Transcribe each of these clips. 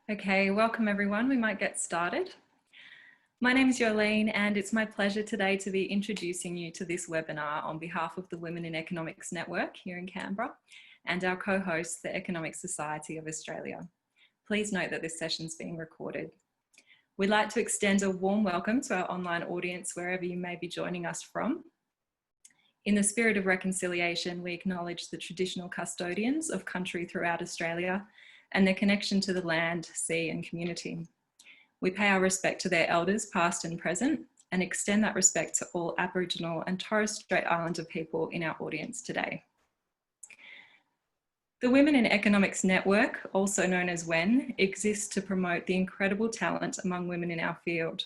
Okay, welcome everyone. We might get started. My name is Yolene and it's my pleasure today to be introducing you to this webinar on behalf of the Women in Economics Network here in Canberra and our co-host, the Economic Society of Australia. Please note that this session is being recorded. We'd like to extend a warm welcome to our online audience wherever you may be joining us from. In the spirit of reconciliation, we acknowledge the traditional custodians of country throughout Australia and their connection to the land, sea and community. We pay our respect to their elders past and present and extend that respect to all Aboriginal and Torres Strait Islander people in our audience today. The Women in Economics Network, also known as WEN, exists to promote the incredible talent among women in our field.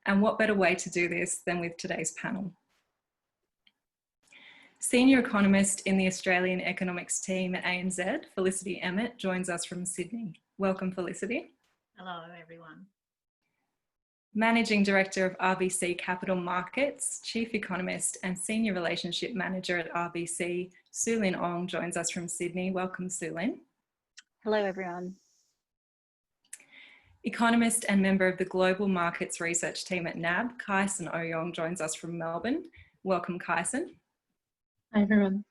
And what better way to do this than with today's panel? Senior economist in the Australian economics team at ANZ, Felicity Emmett, joins us from Sydney. Welcome, Felicity. Hello, everyone. Managing Director of RBC Capital Markets, Chief Economist and Senior Relationship Manager at RBC, Su-Lin Ong, joins us from Sydney. Welcome, Su-Lin. Hello, everyone. Economist and member of the Global Markets Research Team at NAB, Kaixin Owyong, joins us from Melbourne. Welcome, Kaixin. Hi, everyone.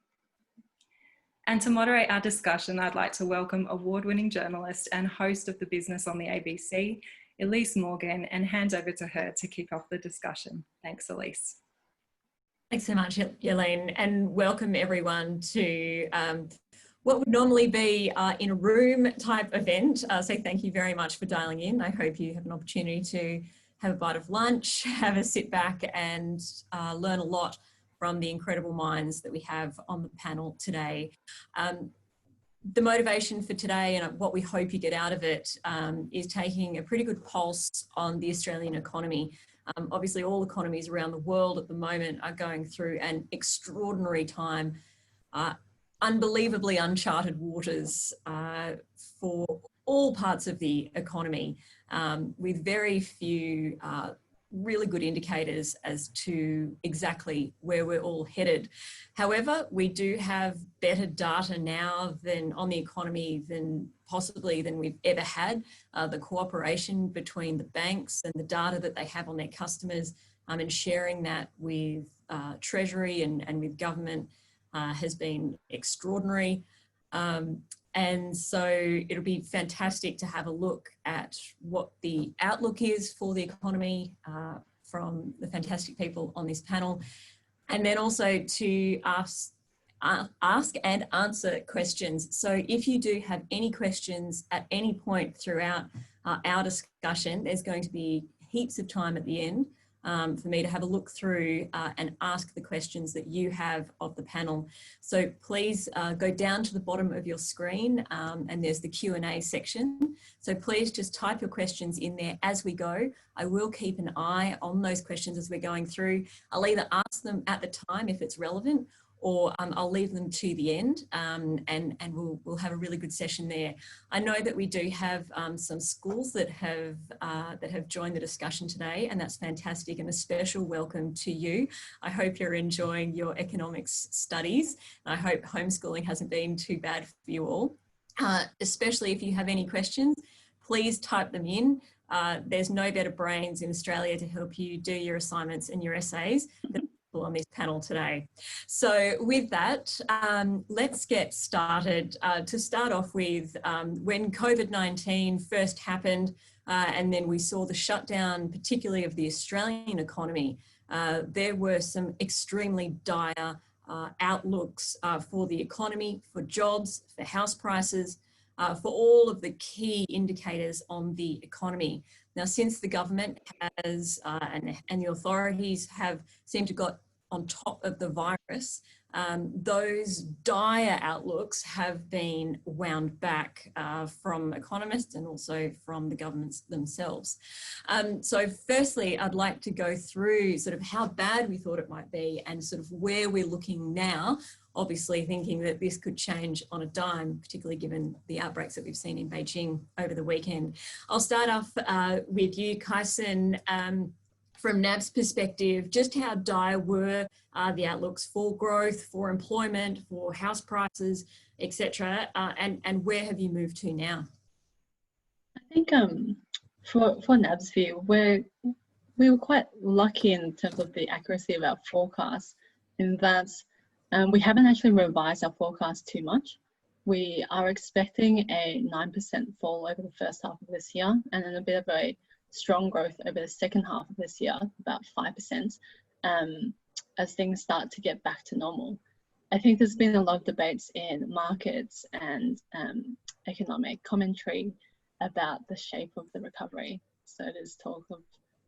And to moderate our discussion, I'd like to welcome award-winning journalist and host of The Business on the ABC, Elysse Morgan, and hand over to her to kick off the discussion. Thanks, Elysse. Thanks so much, Yolene, and welcome everyone to what would normally be in a room type event. So thank you very much for dialing in. I hope you have an opportunity to have a bite of lunch, have a sit back and learn a lot from the incredible minds that we have on the panel today. The motivation for today and what we hope you get out of it is taking a pretty good pulse on the Australian economy. Obviously, all economies around the world at the moment are going through an extraordinary time, unbelievably uncharted waters for all parts of the economy, with very few really good indicators as to exactly where we're all headed. However, we do have better data now than on the economy than we've ever had. The cooperation between the banks and the data that they have on their customers and sharing that with Treasury and with government has been extraordinary. And so it'll be fantastic to have a look at what the outlook is for the economy from the fantastic people on this panel. And then also to ask and answer questions. So if you do have any questions at any point throughout our discussion, there's going to be heaps of time at the end for me to have a look through and ask the questions that you have of the panel. So please go down to the bottom of your screen and there's the Q&A section. So please just type your questions in there as we go. I will keep an eye on those questions as we're going through. I'll either ask them at the time if it's relevant, or I'll leave them to the end and we'll have a really good session there. I know that we do have some schools that have joined the discussion today, and that's fantastic, and a special welcome to you. I hope you're enjoying your economics studies. I hope homeschooling hasn't been too bad for you all. Especially if you have any questions, please type them in. There's no better brains in Australia to help you do your assignments and your essays than on this panel today. So with that, let's get started. To start off with, when COVID-19 first happened and then we saw the shutdown, particularly of the Australian economy, there were some extremely dire outlooks for the economy, for jobs, for house prices, for all of the key indicators on the economy. Now, since the government has and the authorities have seemed to got on top of the virus, those dire outlooks have been wound back from economists and also from the governments themselves. So firstly, I'd like to go through sort of how bad we thought it might be and sort of where we're looking now, obviously thinking that this could change on a dime, particularly given the outbreaks that we've seen in Beijing over the weekend. I'll start off with you, Kaixin. From NAB's perspective, just how dire were the outlooks for growth, for employment, for house prices, etc., and where have you moved to now? think for NAB's view, we were quite lucky in terms of the accuracy of our forecast, in that we haven't actually revised our forecast too much. We are expecting a 9% fall over the first half of this year, and then a bit of a strong growth over the second half of this year, about 5%, as things start to get back to normal. I think there's been a lot of debates in markets and economic commentary about the shape of the recovery. So there's talk of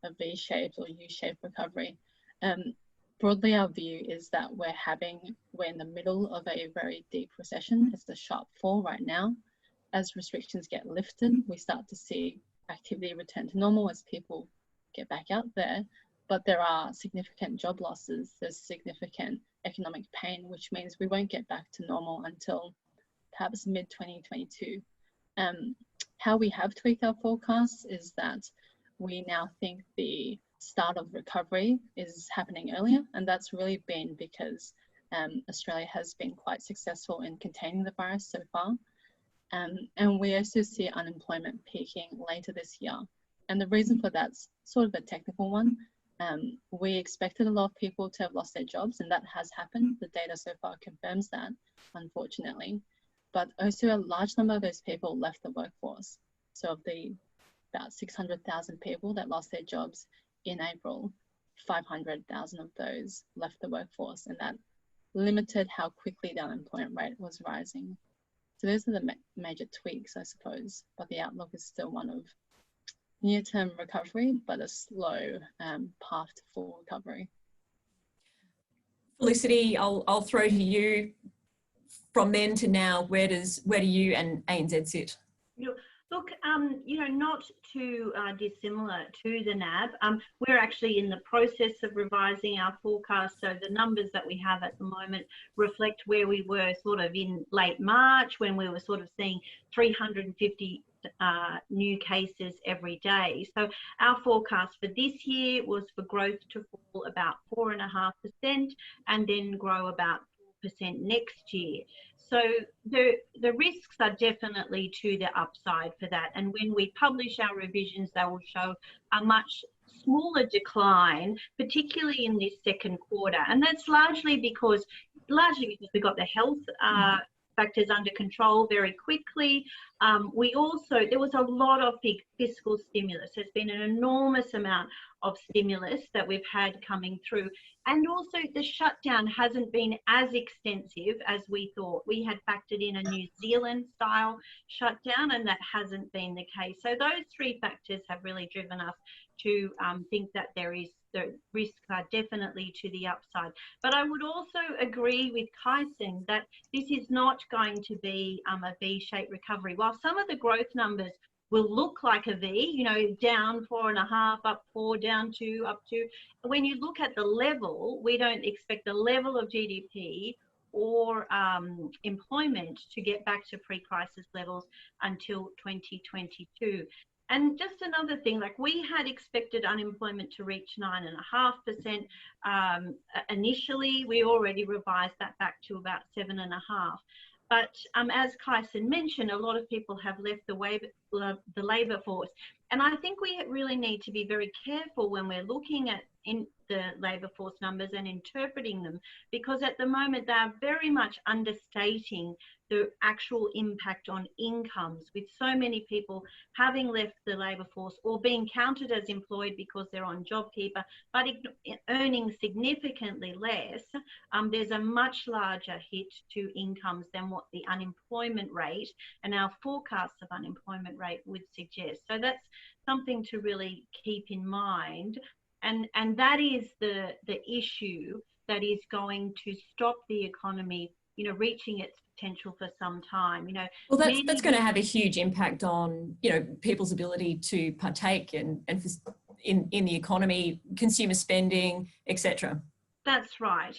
a V-shaped or U-shaped recovery. Broadly, our view is that we're in the middle of a very deep recession. It's a sharp fall right now. As restrictions get lifted, we start to see activity return to normal as people get back out there. But there are significant job losses, there's significant economic pain, which means we won't get back to normal until perhaps mid-2022. How we have tweaked our forecasts is that we now think the start of recovery is happening earlier, and that's really been because Australia has been quite successful in containing the virus so far. And we also see unemployment peaking later this year. And the reason for that's sort of a technical one. We expected a lot of people to have lost their jobs, and that has happened. The data so far confirms that, unfortunately. But also a large number of those people left the workforce. So of the about 600,000 people that lost their jobs in April, 500,000 of those left the workforce, and that limited how quickly the unemployment rate was rising. So those are the major tweaks, I suppose, but the outlook is still one of near-term recovery, but a slow path to full recovery. Felicity, I'll throw to you. From then to now, where do you and ANZ sit? Look, not too dissimilar to the NAB. We're actually in the process of revising our forecast, so the numbers that we have at the moment reflect where we were sort of in late March, when we were sort of seeing 350 new cases every day. So our forecast for this year was for growth to fall about 4.5% and then grow about 4% next year. So the risks are definitely to the upside for that. And when we publish our revisions, they will show a much smaller decline, particularly in this second quarter. And that's largely because we got the health factors under control very quickly. There was a lot of big fiscal stimulus. There's been an enormous amount of stimulus that we've had coming through. And also the shutdown hasn't been as extensive as we thought. We had factored in a New Zealand style shutdown, and that hasn't been the case. So those three factors have really driven us to think that the risks are definitely to the upside. But I would also agree with Kaixin that this is not going to be a V-shaped recovery. While some of the growth numbers will look like a V, down 4.5, up 4, down 2, up 2. When you look at the level, we don't expect the level of GDP or employment to get back to pre-crisis levels until 2022. And just another thing, like we had expected unemployment to reach 9.5%. Initially, we already revised that back to about 7.5%. But as Kaixin mentioned, a lot of people have left the labour force. And I think we really need to be very careful when we're looking at the labour force numbers and interpreting them, because at the moment they are very much understating the actual impact on incomes, with so many people having left the labour force or being counted as employed because they're on JobKeeper, but earning significantly less. There's a much larger hit to incomes than what the unemployment rate and our forecasts of unemployment rate would suggest. So that's something to really keep in mind. And that is the issue that is going to stop the economy, reaching its potential for some time. Well, that's going to have a huge impact on, people's ability to partake in the economy, consumer spending, etc. That's right.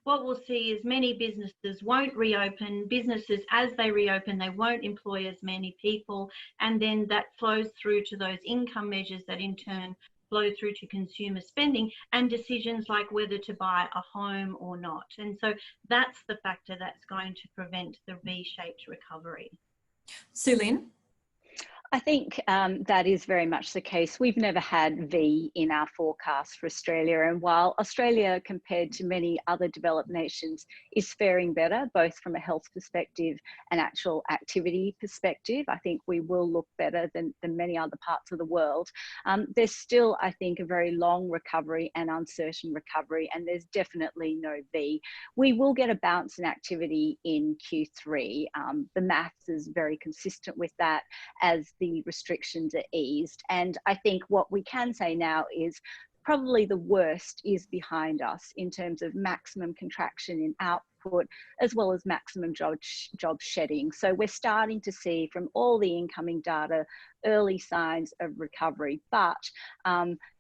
What we'll see is many businesses won't reopen. Businesses, as they reopen, they won't employ as many people. And then that flows through to those income measures that in turn flow through to consumer spending and decisions like whether to buy a home or not. And so that's the factor that's going to prevent the V-shaped recovery. Su-Lin? I think that is very much the case. We've never had V in our forecast for Australia. And while Australia, compared to many other developed nations, is faring better, both from a health perspective and actual activity perspective, I think we will look better than many other parts of the world. There's still, I think, a very long recovery and uncertain recovery, and there's definitely no V. We will get a bounce in activity in Q3. The maths is very consistent with that as the restrictions are eased. And I think what we can say now is probably the worst is behind us in terms of maximum contraction in output, as well as maximum job shedding. So we're starting to see from all the incoming data early signs of recovery, but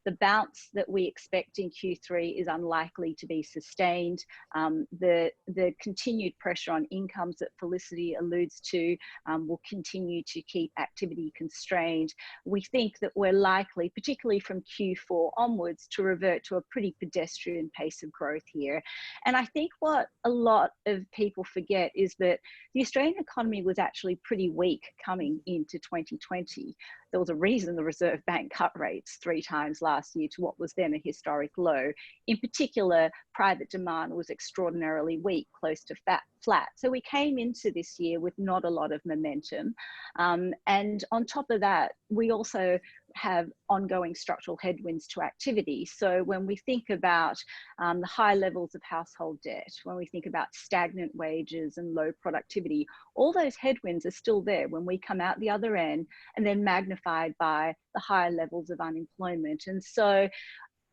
the bounce that we expect in Q3 is unlikely to be sustained. The continued pressure on incomes that Felicity alludes to will continue to keep activity constrained. We think that we're likely, particularly from Q4 onwards, to revert to a pretty pedestrian pace of growth here. And I think what a lot of people forget is that the Australian economy was actually pretty weak coming into 2020. There was a reason the Reserve Bank cut rates 3 times last year to what was then a historic low. In particular, private demand was extraordinarily weak, close to flat. So we came into this year with not a lot of momentum. And on top of that, we also have ongoing structural headwinds to activity. So when we think about the high levels of household debt, when we think about stagnant wages and low productivity, all those headwinds are still there when we come out the other end, and then magnified by the higher levels of unemployment. And so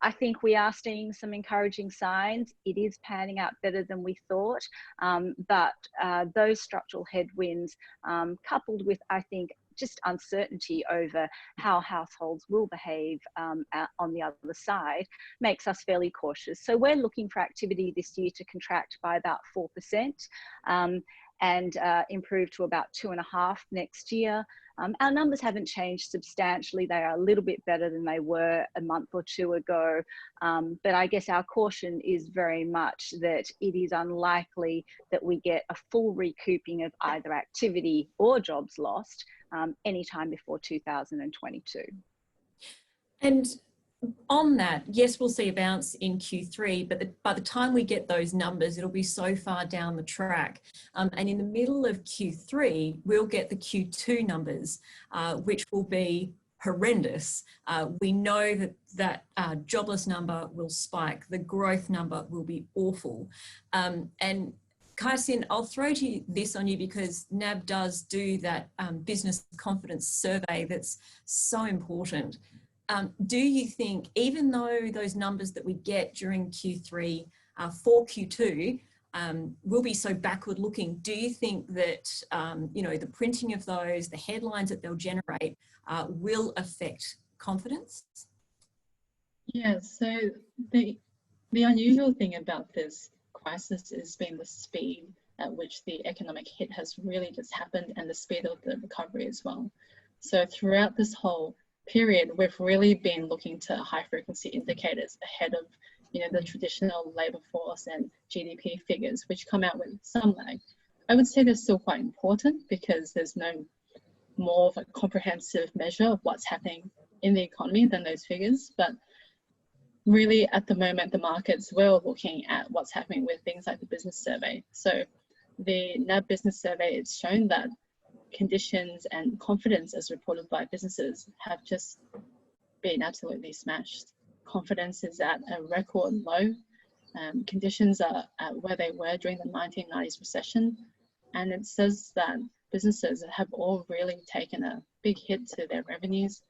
I think we are seeing some encouraging signs. It is panning out better than we thought, but those structural headwinds, coupled with, I think, just uncertainty over how households will behave on the other side, makes us fairly cautious. So we're looking for activity this year to contract by about 4%. And improve to about 2.5% next year. Our numbers haven't changed substantially. They are a little bit better than they were a month or two ago. But I guess our caution is very much that it is unlikely that we get a full recouping of either activity or jobs lost anytime before 2022. And on that, yes, we'll see a bounce in Q3, but by the time we get those numbers, it'll be so far down the track. And in the middle of Q3, we'll get the Q2 numbers, which will be horrendous. We know that jobless number will spike. The growth number will be awful. And Kaixin, I'll throw this on you because NAB does do that business confidence survey that's so important. Do you think, even though those numbers that we get during Q3 for Q2 will be so backward looking, do you think that, the printing of those, the headlines that they'll generate will affect confidence? Yeah, so the unusual thing about this crisis has been the speed at which the economic hit has really just happened, and the speed of the recovery as well. So throughout this whole period, we've really been looking to high frequency indicators ahead of the traditional labour force and GDP figures, which come out with some lag. I would say they're still quite important because there's no more of a comprehensive measure of what's happening in the economy than those figures. But really at the moment, the markets were looking at what's happening with things like the business survey. So the NAB business survey, it's shown that conditions and confidence as reported by businesses have just been absolutely smashed. Confidence is at a record low. Conditions are at where they were during the 1990s recession. And it says that businesses have all really taken a big hit to their revenues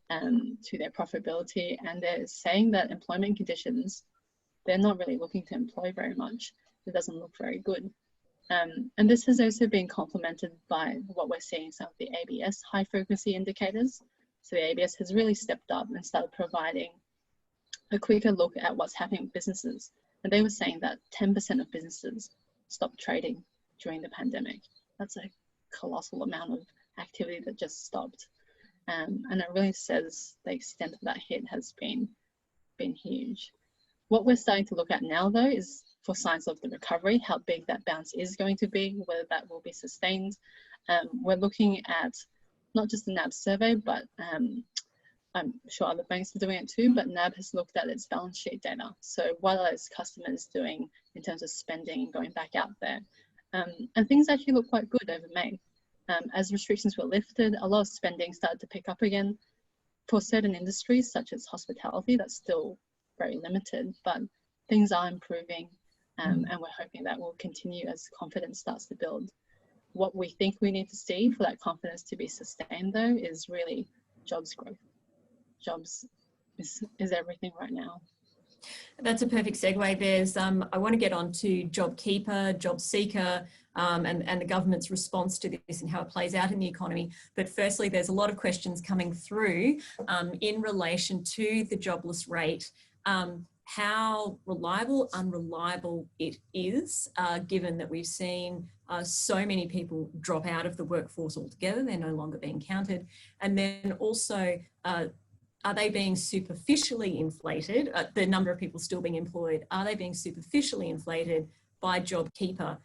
and to their profitability. And they're saying that employment conditions, they're not really looking to employ very much. It doesn't look very good. And this has also been complemented by what we're seeing, some of the ABS high frequency indicators. So the ABS has really stepped up and started providing a quicker look at what's happening with businesses. And they were saying that 10% of businesses stopped trading during the pandemic. That's a colossal amount of activity that just stopped. And it really says the extent of that hit has been huge. What we're starting to look at now, though, is for signs of the recovery, how big that bounce is going to be, whether that will be sustained. We're looking at not just the NAB survey, but I'm sure other banks are doing it too, but NAB has looked at its balance sheet data. So what are its customers doing in terms of spending and going back out there? And things actually look quite good over May. As restrictions were lifted, a lot of spending started to pick up again. For certain industries, such as hospitality, that's still very limited, but things are improving, and we're hoping that will continue as confidence starts to build. What we think we need to see for that confidence to be sustained, though, is really jobs growth. Jobs is everything right now. That's a perfect segue. There's, I want to get on to JobKeeper, JobSeeker, and the government's response to this and how it plays out in the economy. But firstly, there's a lot of questions coming through in relation to the jobless rate, how reliable, unreliable it is, given that we've seen so many people drop out of the workforce altogether. They're no longer being counted. And then also, are they being superficially inflated? The number of people still being employed, are they being superficially inflated by JobKeeper?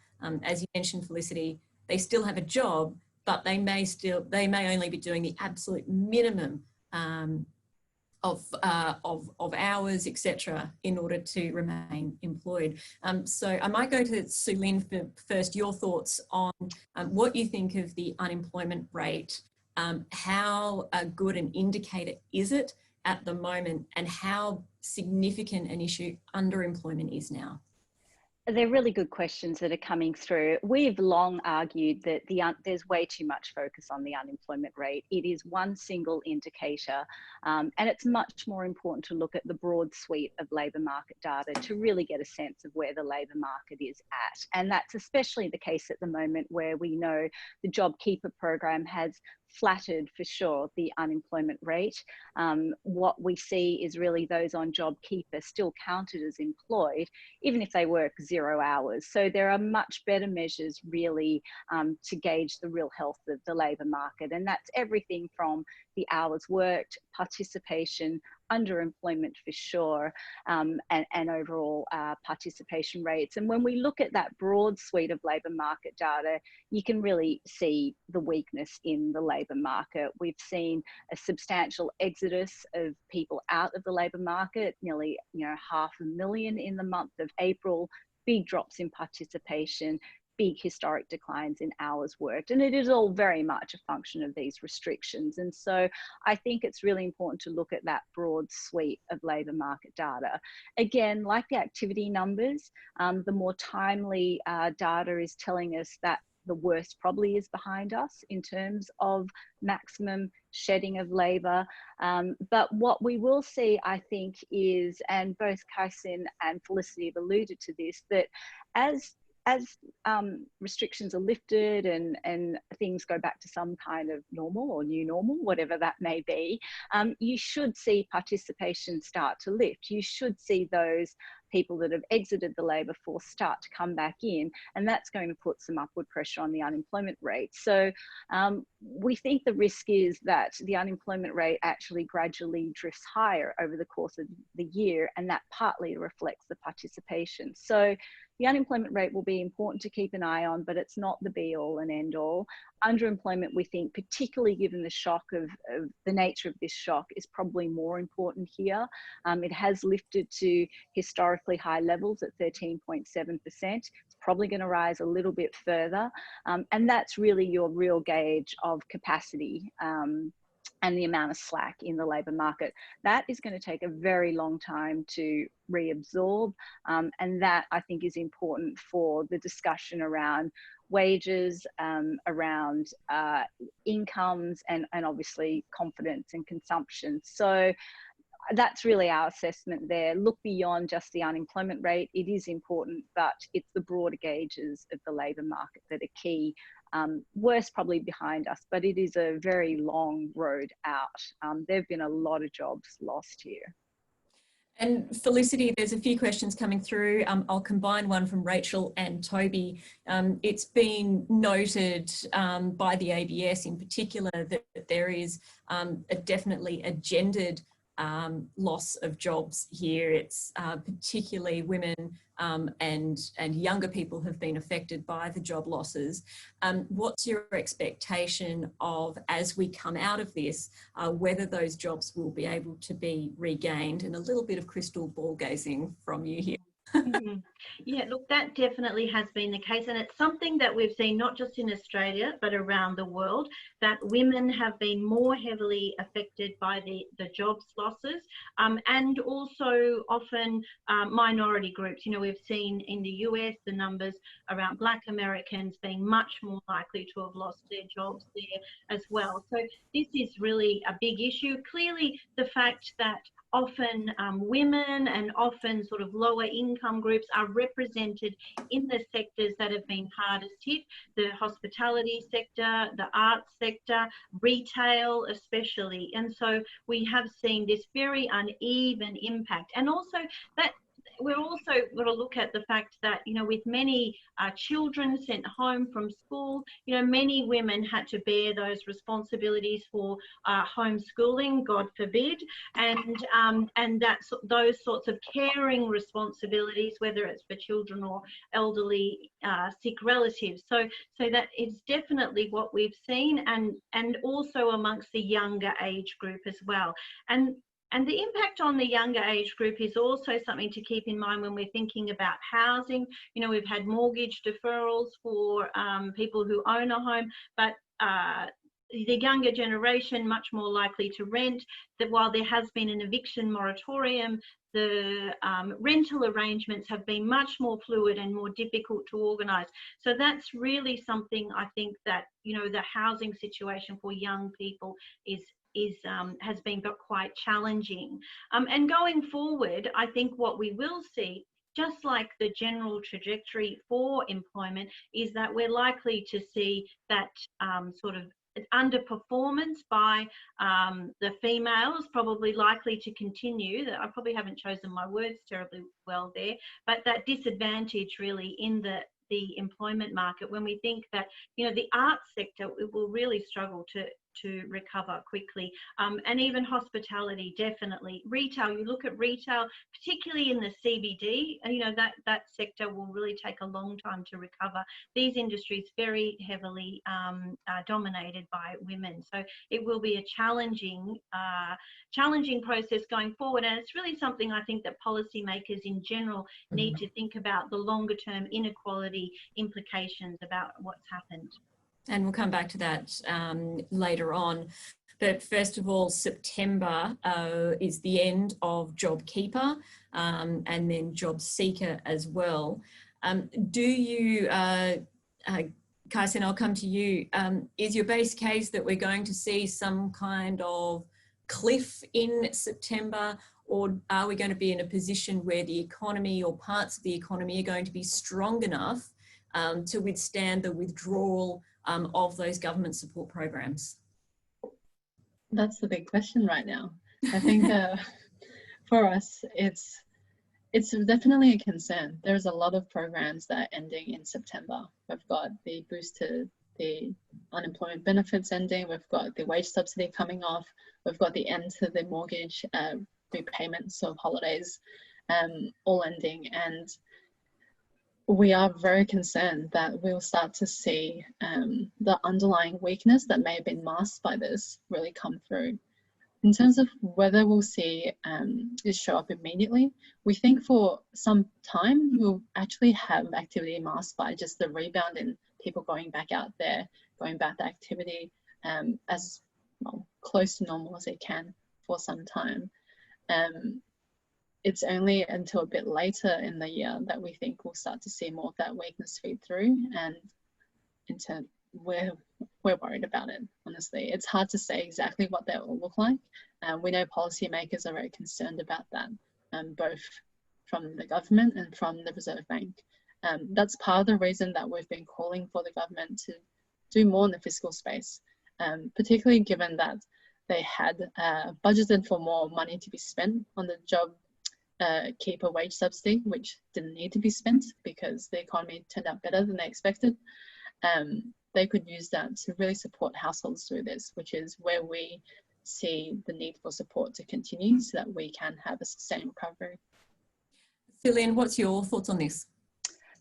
As you mentioned, Felicity, they still have a job, but they may only be doing the absolute minimum of hours, etc., in order to remain employed. So I might go to Su-Lin for first, your thoughts on what you think of the unemployment rate. How good an indicator is it at the moment, and how significant an issue underemployment is now? They're really good questions that are coming through. We've long argued that there's way too much focus on the unemployment rate. It is one single indicator, and it's much more important to look at the broad suite of labour market data to really get a sense of where the labour market is at. And that's especially the case at the moment, where we know the JobKeeper program has flattered for sure the unemployment rate. What we see is really those on JobKeeper still counted as employed, even if they work 0 hours. So there are much better measures really to gauge the real health of the labour market. And that's everything from the hours worked, participation, underemployment for sure, and overall participation rates. And when we look at that broad suite of labour market data, you can really see the weakness in the labour market. We've seen a substantial exodus of people out of the labour market, nearly 500,000 in the month of April, big drops in participation, big historic declines in hours worked. And it is all very much a function of these restrictions. And so I think it's really important to look at that broad suite of labour market data. Again, like the activity numbers, the more timely data is telling us that the worst probably is behind us in terms of maximum shedding of labour. But what we will see, I think, is, and both Kaixin and Felicity have alluded to this, that as restrictions are lifted and things go back to some kind of normal or new normal, whatever that may be, you should see participation start to lift. You should see those people that have exited the labour force start to come back in, and that's going to put some upward pressure on the unemployment rate. So we think the risk is that the unemployment rate actually gradually drifts higher over the course of the year, and that partly reflects the participation. So the unemployment rate will be important to keep an eye on, but it's not the be all and end all. Underemployment, we think, particularly given the shock of the nature of this shock, is probably more important here. It has lifted to historically high levels at 13.7%. It's probably going to rise a little bit further. And that's really your real gauge of capacity and the amount of slack in the labour market. That is going to take a very long time to reabsorb. And that, I think, is important for the discussion around wages, around incomes, and obviously confidence and consumption. So that's really our assessment there. Look beyond just the unemployment rate. It is important, but it's the broader gauges of the labour market that are key. Worse probably behind us, but it is a very long road out. There have been a lot of jobs lost here. And Felicity, there's a few questions coming through. I'll combine one from Rachel and Toby. It's been noted by the ABS in particular that there is definitely a gendered loss of jobs here. It's particularly women and younger people have been affected by the job losses. What's your expectation of, as we come out of this, whether those jobs will be able to be regained? And a little bit of crystal ball gazing from you here. Yeah, look, that definitely has been the case, and it's something that we've seen not just in Australia but around the world, that women have been more heavily affected by the jobs losses, and also often minority groups. You know, we've seen in the US the numbers around Black Americans being much more likely to have lost their jobs there as well. So this is really a big issue. Clearly, the fact that often women and often sort of lower income groups are represented in the sectors that have been hardest hit: the hospitality sector, the arts sector, retail especially. And so we have seen this very uneven impact. And also that we're also got to look at the fact that, you know, with many children sent home from school, you know, many women had to bear those responsibilities for homeschooling, God forbid, and that's those sorts of caring responsibilities, whether it's for children or elderly sick relatives. So that is definitely what we've seen, and also amongst the younger age group as well. And the impact on the younger age group is also something to keep in mind when we're thinking about housing. You know, we've had mortgage deferrals for people who own a home, but the younger generation much more likely to rent. That while there has been an eviction moratorium, the rental arrangements have been much more fluid and more difficult to organise. So that's really something I think that, you know, the housing situation for young people has been quite challenging. And going forward, I think what we will see, just like the general trajectory for employment, is that we're likely to see that sort of underperformance by the females probably likely to continue. I probably haven't chosen my words terribly well there, but that disadvantage really in the employment market, when we think that, you know, the arts sector will really struggle to recover quickly, and even hospitality, definitely. Retail, you look at retail, particularly in the CBD, you know, that sector will really take a long time to recover. These industries very heavily dominated by women, so it will be a challenging process going forward. And it's really something I think that policymakers in general need to think about, the longer term inequality implications about what's happened. And we'll come back to that later on. But first of all, September is the end of JobKeeper and then Job Seeker as well. Do you, Kaixin, I'll come to you. Is your base case that we're going to see some kind of cliff in September, or are we going to be in a position where the economy or parts of the economy are going to be strong enough to withstand the withdrawal of those government support programs? That's the big question right now. I think for us, it's definitely a concern. There's a lot of programs that are ending in September. We've got the boost to the unemployment benefits ending. We've got the wage subsidy coming off. We've got the end to the mortgage repayments of holidays all ending. And we are very concerned that we'll start to see the underlying weakness that may have been masked by this really come through. In terms of whether we'll see it show up immediately, we think for some time we'll actually have activity masked by just the rebound in people going back out there, going back to activity as well, close to normal as they can for some time. It's only until a bit later in the year that we think we'll start to see more of that weakness feed through, and we're worried about it, honestly. It's hard to say exactly what that will look like. We know policymakers are very concerned about that, both from the government and from the Reserve Bank. That's part of the reason that we've been calling for the government to do more in the fiscal space, particularly given that they had budgeted for more money to be spent on the JobKeeper wage subsidy, which didn't need to be spent because the economy turned out better than they expected. They could use that to really support households through this, which is where we see the need for support to continue so that we can have a sustained recovery. Su-Lin, what's your thoughts on this?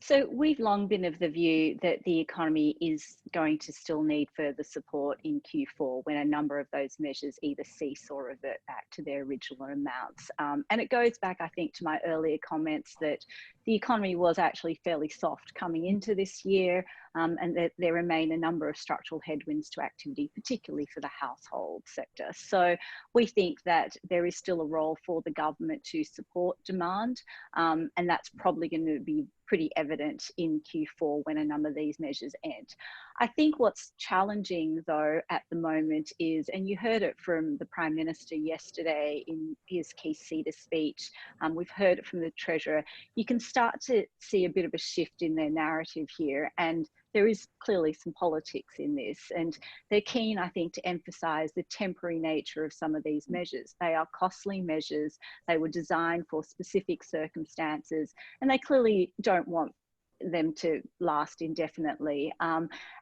So we've long been of the view that the economy is going to still need further support in Q4 when a number of those measures either cease or revert back to their original amounts. And it goes back, I think, to my earlier comments that the economy was actually fairly soft coming into this year, and that there remain a number of structural headwinds to activity, particularly for the household sector. So we think that there is still a role for the government to support demand, and that's probably going to be pretty evident in Q4 when a number of these measures end. I think what's challenging though at the moment is, and you heard it from the Prime Minister yesterday in his key CETA speech, we've heard it from the Treasurer, you can start to see a bit of a shift in their narrative here, and there is clearly some politics in this, and they're keen, I think, to emphasise the temporary nature of some of these measures. They are costly measures, they were designed for specific circumstances, and they clearly don't want them to last indefinitely.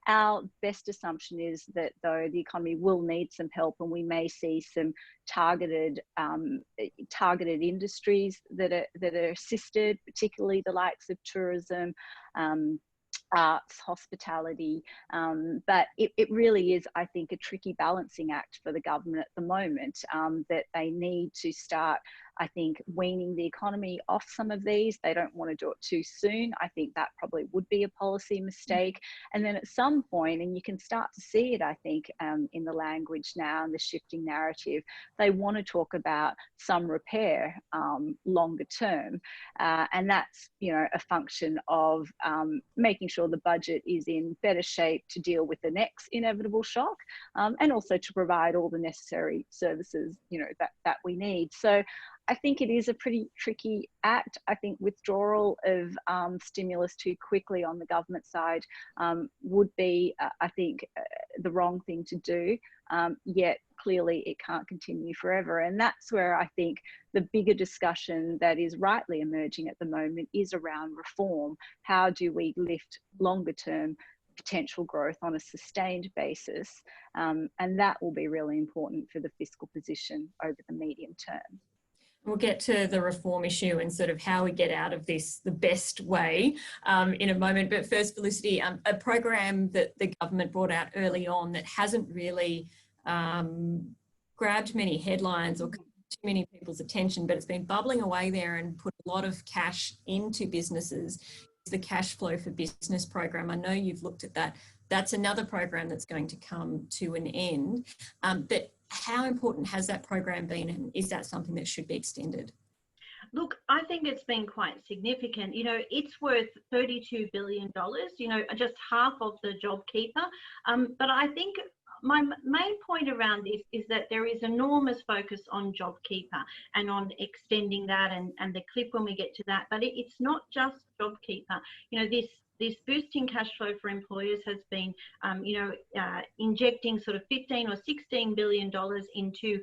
Our best assumption is that though the economy will need some help, and we may see some targeted industries that are assisted, particularly the likes of tourism, arts, hospitality, but it really is, I think, a tricky balancing act for the government at the moment, that they need to start, I think, weaning the economy off some of these. They don't want to do it too soon. I think that probably would be a policy mistake. And then at some point, and you can start to see it, I think, in the language now and the shifting narrative, they want to talk about some repair longer term. And that's, you know, a function of making sure the budget is in better shape to deal with the next inevitable shock, and also to provide all the necessary services, you know, that we need. So I think it is a pretty tricky act. I think withdrawal of stimulus too quickly on the government side would be, I think, the wrong thing to do. Yet clearly it can't continue forever. And that's where I think the bigger discussion that is rightly emerging at the moment is around reform. How do we lift longer term potential growth on a sustained basis? And that will be really important for the fiscal position over the medium term. We'll get to the reform issue and sort of how we get out of this the best way in a moment. But first, Felicity, a program that the government brought out early on that hasn't really grabbed many headlines or too many people's attention, but it's been bubbling away there and put a lot of cash into businesses, is the Cash Flow for Business program. I know you've looked at that. That's another program that's going to come to an end. But how important has that program been, and is that something that should be extended? Look, I think it's been quite significant. You know, it's worth $32 billion, you know, just half of the JobKeeper. But I think my main point around this is that there is enormous focus on JobKeeper and on extending that, and the clip when we get to that. But it's not just JobKeeper. You know, this boosting cash flow for employers has been, injecting sort of $15 or $16 billion into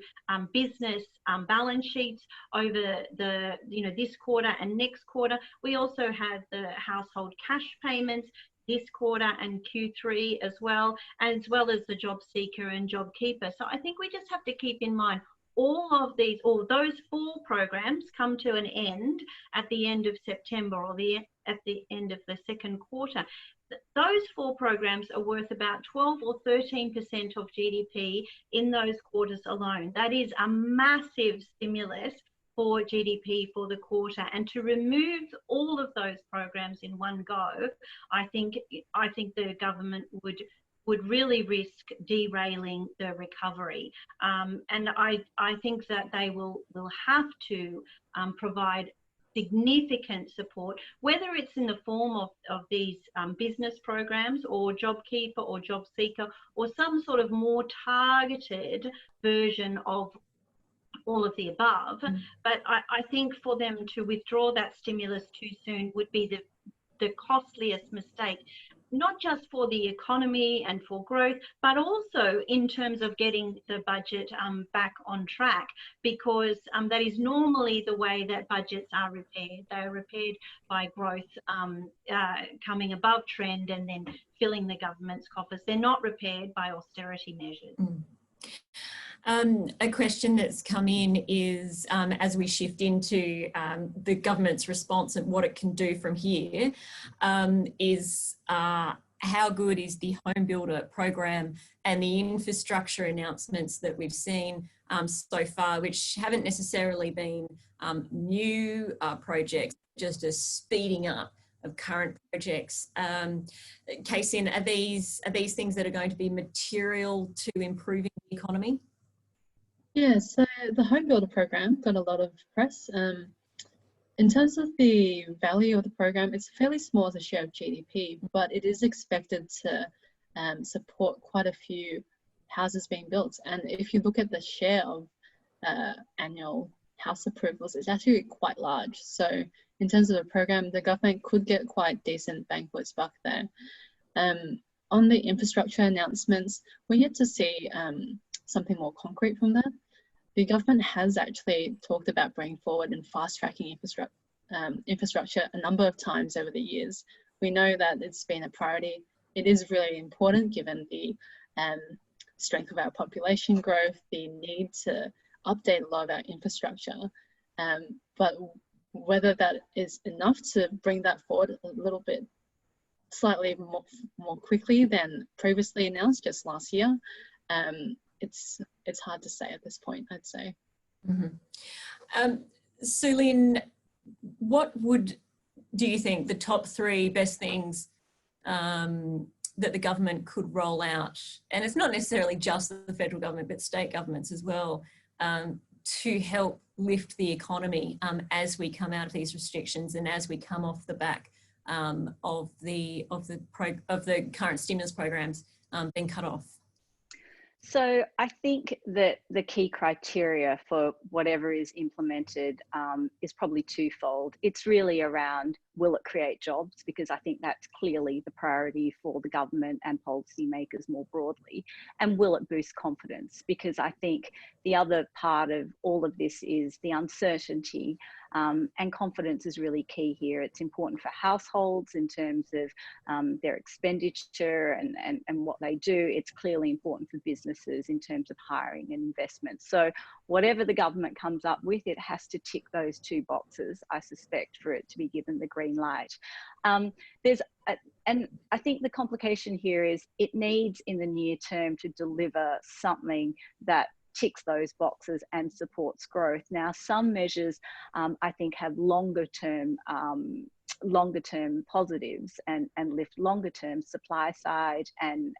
business balance sheets over this quarter and next quarter. We also have the household cash payments this quarter and Q3 as well as the job seeker and JobKeeper. So I think we just have to keep in mind all those four programs come to an end at the end of September, or at the end of the second quarter. Those four programs are worth about 12 or 13% of GDP in those quarters alone. That is a massive stimulus for GDP for the quarter, and to remove all of those programs in one go, I think the government would really risk derailing the recovery. And I think that they will have to provide significant support, whether it's in the form of these business programs or JobKeeper or JobSeeker, or some sort of more targeted version of all of the above. But I think for them to withdraw that stimulus too soon would be the costliest mistake, not just for the economy and for growth, but also in terms of getting the budget back on track, because that is normally the way that budgets are repaired. They are repaired by growth coming above trend and then filling the government's coffers. They're not repaired by austerity measures. A question that's come in is, as we shift into the government's response and what it can do from here, is how good is the home builder program and the infrastructure announcements that we've seen so far, which haven't necessarily been new projects, just a speeding up of current projects. Kaixin, are these things that are going to be material to improving the economy? Yeah, so the home builder program got a lot of press. In terms of the value of the program, it's fairly small as a share of GDP, but it is expected to support quite a few houses being built. And if you look at the share of annual house approvals, it's actually quite large. So in terms of the program, the government could get quite decent bang for its buck there. On the infrastructure announcements, we're yet to see something more concrete from that. The government has actually talked about bringing forward and fast-tracking infrastructure a number of times over the years. We know that it's been a priority. It is really important given the strength of our population growth, the need to update a lot of our infrastructure. But whether that is enough to bring that forward a little bit slightly more quickly than previously announced just last year, it's hard to say at this point, I'd say. Mm-hmm. Su-Lin, what do you think the top 3 best things that the government could roll out, and it's not necessarily just the federal government, but state governments as well, to help lift the economy as we come out of these restrictions and as we come off the back of the current stimulus programs being cut off? So I think that the key criteria for whatever is implemented is probably twofold. It's really around, will it create jobs? Because I think that's clearly the priority for the government and policymakers more broadly. And will it boost confidence? Because I think the other part of all of this is the uncertainty, and confidence is really key here. It's important for households in terms of their expenditure and what they do. It's clearly important for businesses in terms of hiring and investment. So whatever the government comes up with, it has to tick those 2 boxes, I suspect, for it to be given the green light. And I think the complication here is it needs in the near term to deliver something that ticks those boxes and supports growth. Now, some measures I think have longer term positives and lift longer term supply side and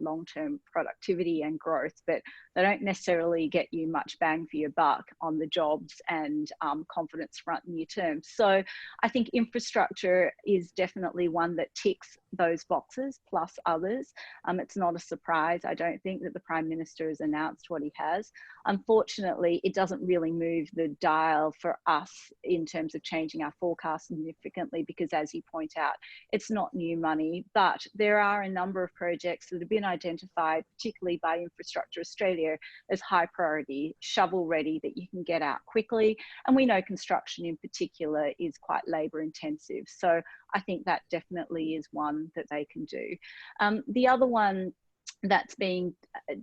long-term productivity and growth, but they don't necessarily get you much bang for your buck on the jobs and confidence front near term. So I think infrastructure is definitely one that ticks those boxes plus others. It's not a surprise, I don't think, that the Prime Minister has announced what he has. Unfortunately, it doesn't really move the dial for us in terms of changing our forecast significantly because, as you point out, it's not new money, but there are a number of projects that have been identified, particularly by Infrastructure Australia, as high priority, shovel ready, that you can get out quickly. And we know construction in particular is quite labour intensive. So I think that definitely is one that they can do. The other one that's being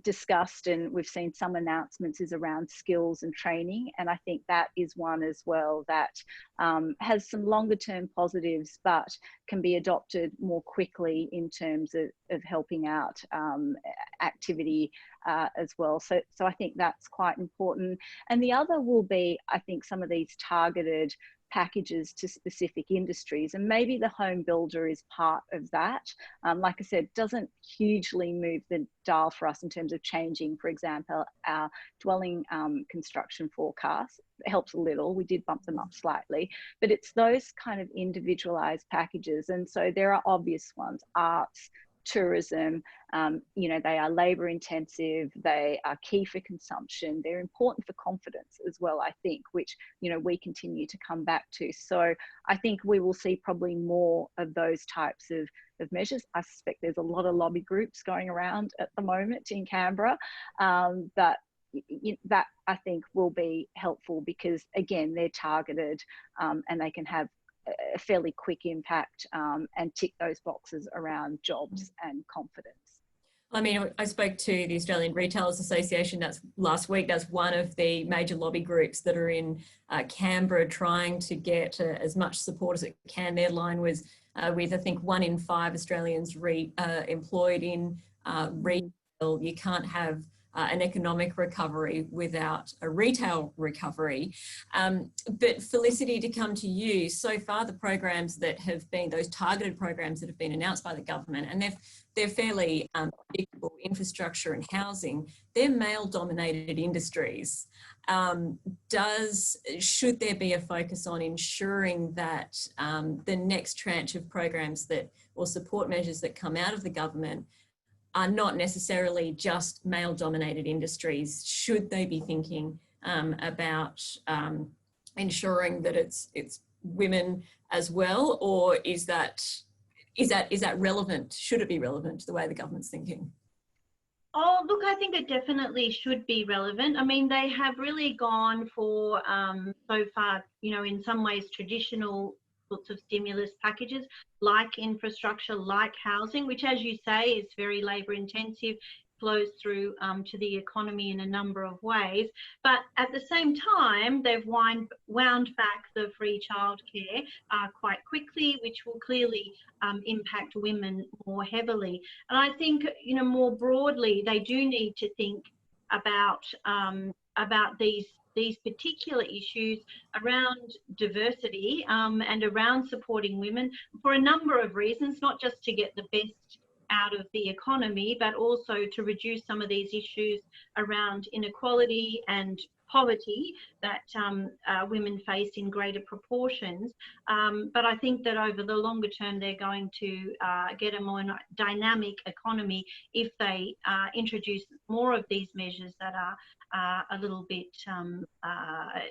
discussed, and we've seen some announcements, is around skills and training. And I think that is one as well that has some longer term positives, but can be adopted more quickly in terms of helping out activity as well. So I think that's quite important. And the other will be, I think, some of these targeted packages to specific industries, and maybe the home builder is part of that. Like I said, doesn't hugely move the dial for us in terms of changing, for example, our dwelling construction forecast. It helps a little, we did bump them up slightly, but it's those kind of individualized packages. And so there are obvious ones: arts, tourism, you know, they are labour intensive, they are key for consumption, they're important for confidence as well, I think, which, you know, we continue to come back to. So I think we will see probably more of those types of measures. I suspect there's a lot of lobby groups going around at the moment in Canberra, but that I think will be helpful because, again, they're targeted and they can have a fairly quick impact and tick those boxes around jobs and confidence. I mean, I spoke to the Australian Retailers Association last week. That's one of the major lobby groups that are in Canberra trying to get as much support as it can. Their line was with, I think, 1 in 5 Australians employed in retail. You can't have an economic recovery without a retail recovery. But Felicity, to come to you, so far the programs that have been, those targeted programs that have been announced by the government, and they're fairly predictable, infrastructure and housing, they're male-dominated industries. Should there be a focus on ensuring that the next tranche of programs or support measures that come out of the government are not necessarily just male-dominated industries? Should they be thinking about ensuring that it's women as well, or is that relevant? Should it be relevant to the way the government's thinking? Oh, look, I think it definitely should be relevant. I mean, they have really gone for, so far, you know, in some ways traditional sorts of stimulus packages like infrastructure, like housing, which, as you say, is very labour intensive, flows through to the economy in a number of ways. But at the same time, they've wound back the free childcare quite quickly, which will clearly impact women more heavily. And I think, you know, more broadly, they do need to think about these particular issues around diversity and around supporting women for a number of reasons, not just to get the best out of the economy, but also to reduce some of these issues around inequality and poverty that women face in greater proportions. But I think that over the longer term, they're going to get a more dynamic economy if they introduce more of these measures that are a little bit,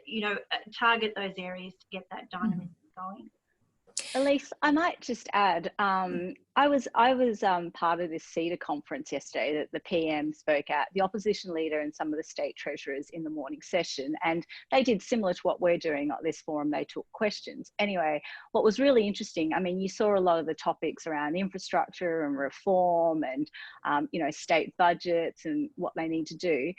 you know, target those areas to get that dynamic going. Elysse, I might just add, I was part of this CEDA conference yesterday that the PM spoke at, the opposition leader and some of the state treasurers in the morning session, and they did similar to what we're doing at this forum. They took questions. Anyway, what was really interesting, I mean, you saw a lot of the topics around infrastructure and reform and, you know, state budgets and what they need to do.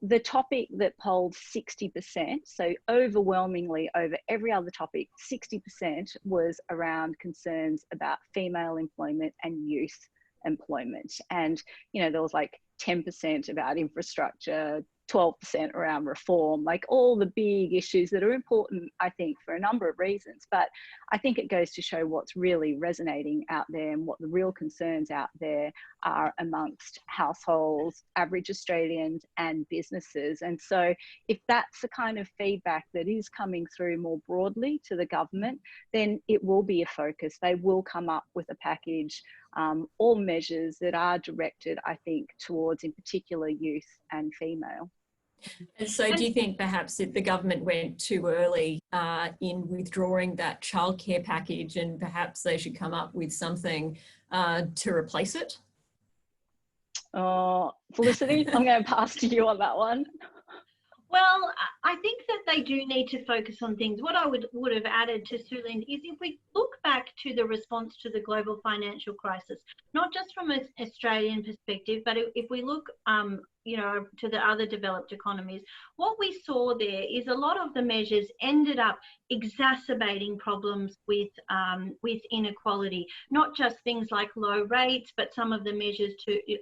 The topic that polled 60%, so overwhelmingly over every other topic, 60% was around concerns about female employment and youth employment. And, you know, there was like 10% about infrastructure, 12% around reform, like all the big issues that are important, I think, for a number of reasons. But I think it goes to show what's really resonating out there and what the real concerns out there are amongst households, average Australians and businesses. And so if that's the kind of feedback that is coming through more broadly to the government, then it will be a focus. They will come up with a package or measures that are directed, I think, towards in particular youth and female. And so do you think perhaps if the government went too early in withdrawing that childcare package, and perhaps they should come up with something to replace it? Felicity, I'm going to pass to you on that one. Well, I think that they do need to focus on things. What I would have added to Su-Lin is if we look back to the response to the global financial crisis, not just from an Australian perspective, but if we look you know, to the other developed economies, what we saw there is a lot of the measures ended up exacerbating problems with inequality, not just things like low rates, but some of the measures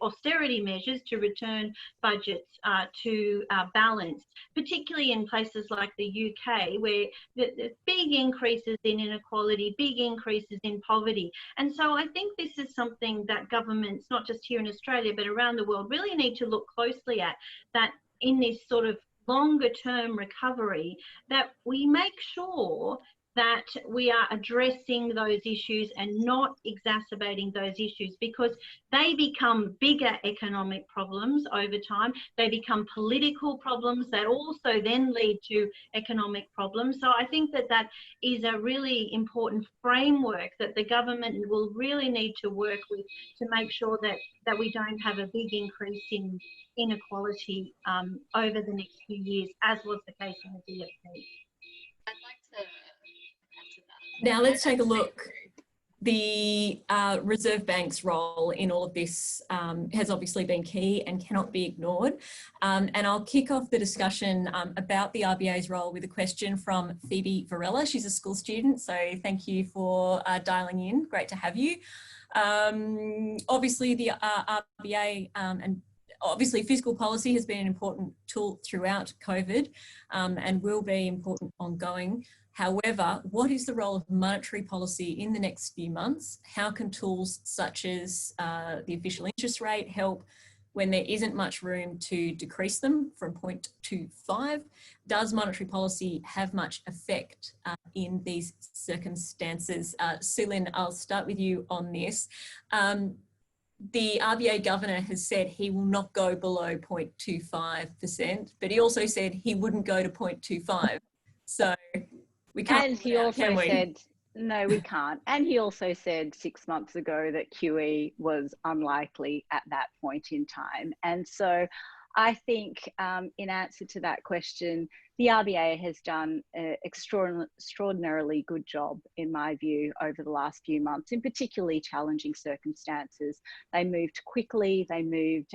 austerity measures to return budgets to balance, particularly in places like the UK, where there's big increases in inequality, big increases in poverty. And so I think this is something that governments, not just here in Australia, but around the world, really need to look closely at, that in this sort of longer term recovery, that we make sure that we are addressing those issues and not exacerbating those issues, because they become bigger economic problems over time. They become political problems that also then lead to economic problems. So I think that that is a really important framework that the government will really need to work with to make sure that we don't have a big increase in inequality over the next few years, as was the case in the DFP. I'd like to. Now let's take a look. The Reserve Bank's role in all of this has obviously been key and cannot be ignored. And I'll kick off the discussion about the RBA's role with a question from Phoebe Varela. She's a school student, so thank you for dialing in. Great to have you. Obviously, the RBA and obviously fiscal policy has been an important tool throughout COVID and will be important ongoing. However, what is the role of monetary policy in the next few months? How can tools such as the official interest rate help when there isn't much room to decrease them from 0.25? Does monetary policy have much effect in these circumstances? Su-Lin, I'll start with you on this. The RBA governor has said he will not go below 0.25%, but he also said he wouldn't go to 0.25. So we can't. And he also said, no, we can't. And he also said 6 months ago that QE was unlikely at that point in time. And so I think in answer to that question, the RBA has done an extraordinarily good job, in my view, over the last few months, in particularly challenging circumstances. They moved quickly, they moved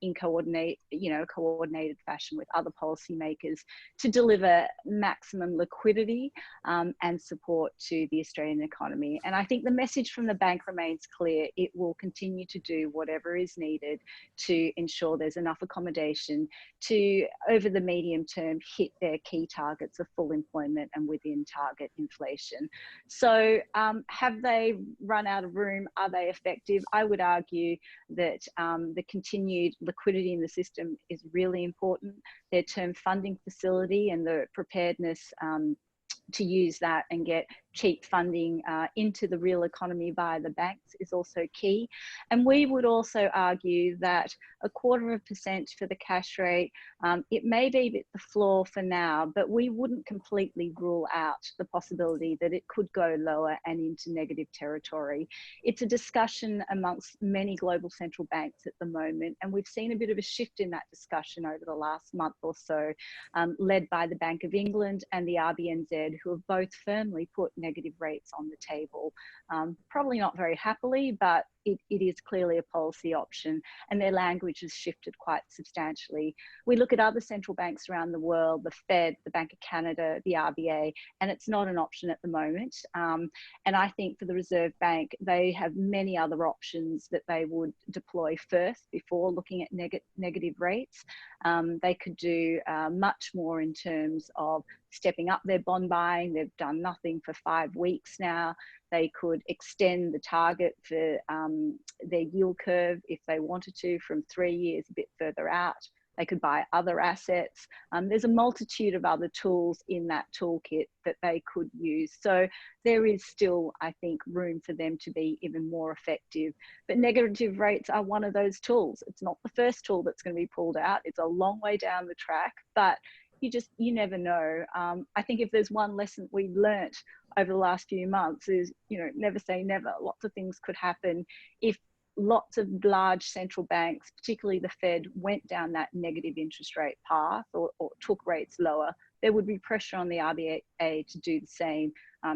in coordinated fashion with other policymakers to deliver maximum liquidity and support to the Australian economy. And I think the message from the bank remains clear. It will continue to do whatever is needed to ensure there's enough accommodation to, over the medium term, hit their key targets of full employment and within target inflation. So have they run out of room? Are they effective? I would argue that the continued liquidity in the system is really important. Their term funding facility and the preparedness to use that and get cheap funding into the real economy via the banks is also key. And we would also argue that 0.25% for the cash rate, it may be the floor for now, but we wouldn't completely rule out the possibility that it could go lower and into negative territory. It's a discussion amongst many global central banks at the moment, and we've seen a bit of a shift in that discussion over the last month or so, led by the Bank of England and the RBNZ, who have both firmly put negative rates on the table. Probably not very happily, but it is clearly a policy option, and their language has shifted quite substantially. We look at other central banks around the world, the Fed, the Bank of Canada, the RBA, and it's not an option at the moment. And I think for the Reserve Bank, they have many other options that they would deploy first before looking at negative rates. They could do much more in terms of stepping up their bond buying. They've done nothing for 5 weeks now. They could extend the target for their yield curve if they wanted to from 3 years a bit further out. They could buy other assets. There's a multitude of other tools in that toolkit that they could use. So there is still, I think, room for them to be even more effective. But negative rates are one of those tools. It's not the first tool that's going to be pulled out. It's a long way down the track, but you never know. I think if there's one lesson we've learnt over the last few months is, never say never. Lots of things could happen if lots of large central banks, particularly the Fed, went down that negative interest rate path or took rates lower. There would be pressure on the RBA to do the same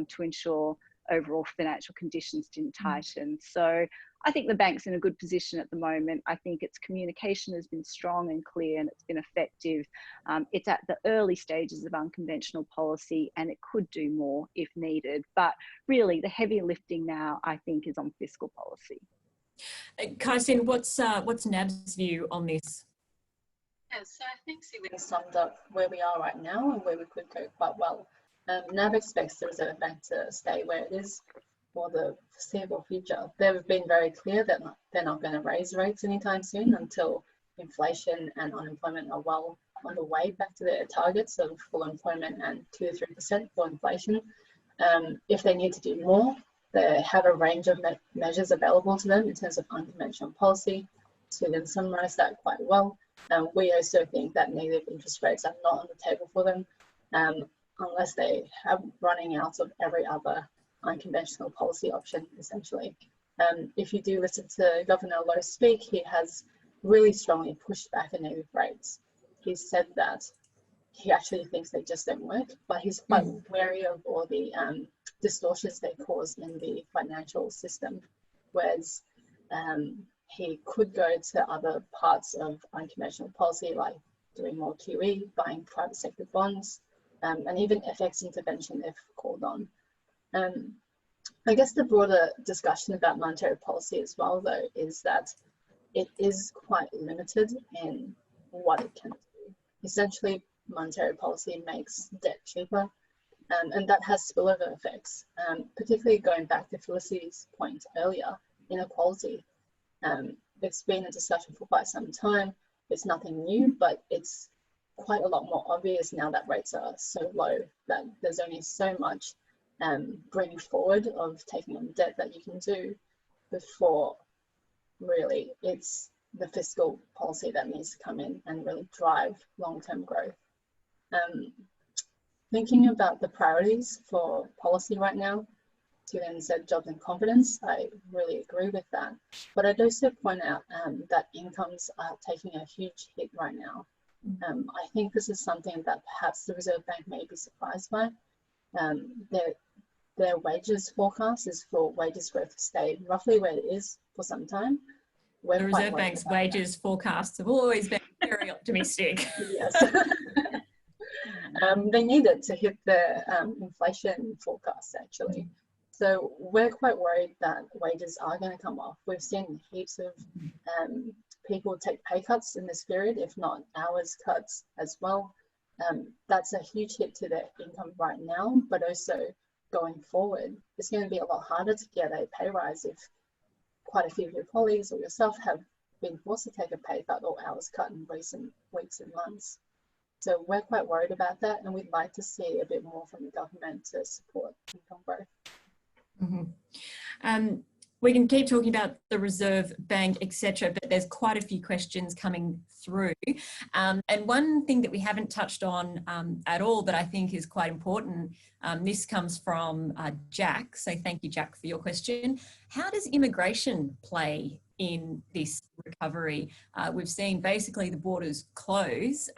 to ensure overall financial conditions didn't tighten. So I think the bank's in a good position at the moment. I think its communication has been strong and clear, and it's been effective. It's at the early stages of unconventional policy, and it could do more if needed. But really, the heavy lifting now, I think, is on fiscal policy. Kaixin, what's NAB's view on this? Yeah, so I think Su-Lin summed up where we are right now and where we could go quite well. NAB expects the Reserve Bank to stay where it is for the foreseeable future. They've been very clear that they're not going to raise rates anytime soon until inflation and unemployment are well on the way back to their targets of full employment and 2 to 3% for inflation. If they need to do more, they have a range of measures available to them in terms of unconventional policy. So then summarize that quite well. We also think that negative interest rates are not on the table for them unless they have running out of every other unconventional policy option, essentially. If you do listen to Governor Lowe speak, he has really strongly pushed back on negative rates. He said that he actually thinks they just don't work, but he's quite wary of all the distortions they cause in the financial system, whereas he could go to other parts of unconventional policy, like doing more QE, buying private sector bonds, and even FX intervention if called on. I guess the broader discussion about monetary policy as well, though, is that it is quite limited in what it can do. Essentially, monetary policy makes debt cheaper, and that has spillover effects, particularly going back to Felicity's point earlier, inequality. It's been a discussion for quite some time. It's nothing new, but it's quite a lot more obvious now that rates are so low that there's only so much bringing forward of taking on debt that you can do before really it's the fiscal policy that needs to come in and really drive long-term growth. Thinking about the priorities for policy right now, Su-Lin said jobs and confidence. I really agree with that. But I'd also point out that incomes are taking a huge hit right now. I think this is something that perhaps the Reserve Bank may be surprised by. Their wages forecast is for wages growth to stay roughly where it is for some time. The Reserve Bank's wages forecasts have always been very optimistic. Yes. They need it to hit the inflation forecast, actually. So we're quite worried that wages are going to come off. We've seen heaps of people take pay cuts in this period, if not hours cuts as well. That's a huge hit to their income right now, but also going forward, it's going to be a lot harder to get a pay rise if quite a few of your colleagues or yourself have been forced to take a pay cut or hours cut in recent weeks and months. So we're quite worried about that, and we'd like to see a bit more from the government to support income growth. We can keep talking about the Reserve Bank, etc., but there's quite a few questions coming through. And one thing that we haven't touched on at all, but I think is quite important, this comes from Jack. So thank you, Jack, for your question. How does immigration play in this recovery? We've seen basically the borders close.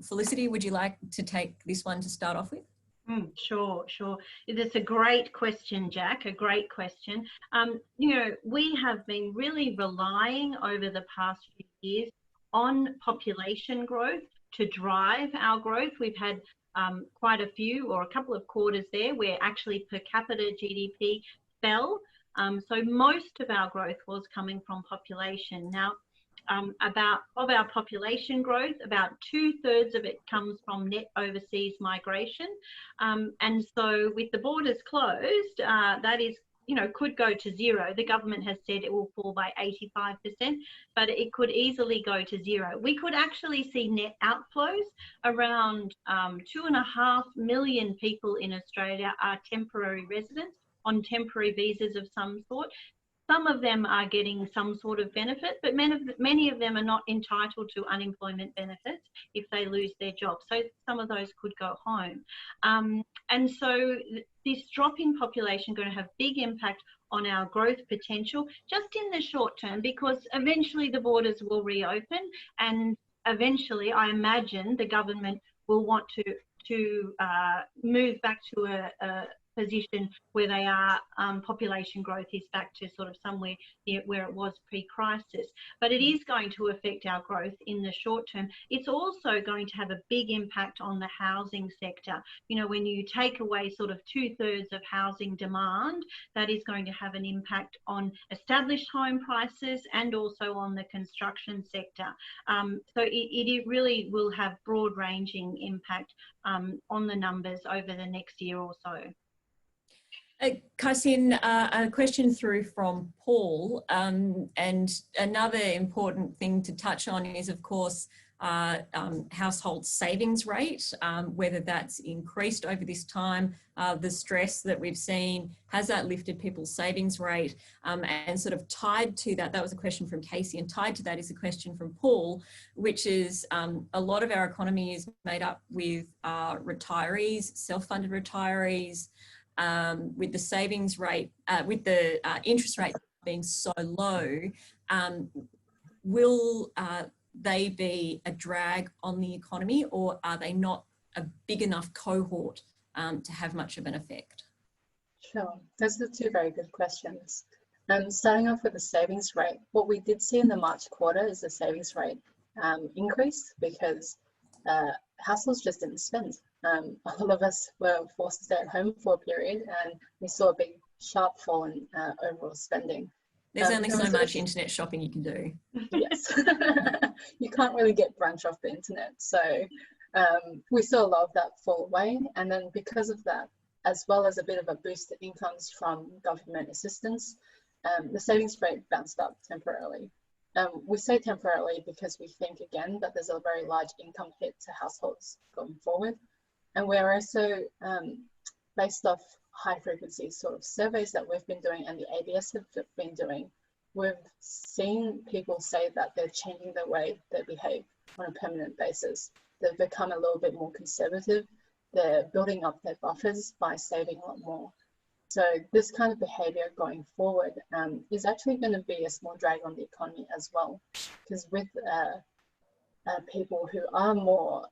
Felicity, would you like to take this one to start off with? Sure. It's a great question, Jack, a great question. You know, we have been really relying over the past few years on population growth to drive our growth. We've had quite a few or a couple of quarters there where actually per capita GDP fell. So most of our growth was coming from population. Now, of our population growth, about 2/3 of it comes from net overseas migration. And so with the borders closed, that is, you know, could go to zero. The government has said it will fall by 85%, but it could easily go to zero. We could actually see net outflows. Around 2.5 million people in Australia are temporary residents on temporary visas of some sort. Some of them are getting some sort of benefit, but many of them are not entitled to unemployment benefits if they lose their job. So some of those could go home. And so this drop in population is going to have big impact on our growth potential just in the short term, because eventually the borders will reopen, and eventually I imagine the government will want to move back to a position where they are population growth is back to sort of somewhere where it was pre-crisis. But it is going to affect our growth in the short term. It's also going to have a big impact on the housing sector. You know, when you take away sort of 2/3 of housing demand, that is going to have an impact on established home prices and also on the construction sector. So it really will have broad-ranging impact on the numbers over the next year or so. Kaixin, a question through from Paul, and another important thing to touch on is, of course, household savings rate, whether that's increased over this time, the stress that we've seen, has that lifted people's savings rate? And sort of tied to that, that was a question from Casey, and tied to that is a question from Paul, which is a lot of our economy is made up with retirees, self-funded retirees. With the savings rate, with the interest rate being so low, will they be a drag on the economy, or are they not a big enough cohort to have much of an effect? Sure, those are two very good questions. Starting off with the savings rate, what we did see in the March quarter is the savings rate increased because households just didn't spend. A lot of us were forced to stay at home for a period, and we saw a big sharp fall in overall spending. There's only so much internet shopping you can do. Yes, you can't really get brunch off the internet. So we saw a lot of that fall away. And then because of that, as well as a bit of a boost to incomes from government assistance, the savings rate bounced up temporarily. We say temporarily because we think again that there's a very large income hit to households going forward. And we're also, based off high frequency sort of surveys that we've been doing and the ABS have been doing, we've seen people say that they're changing the way they behave on a permanent basis. They've become a little bit more conservative. They're building up their buffers by saving a lot more. So this kind of behavior going forward is actually going to be a small drag on the economy as well, because with people who are more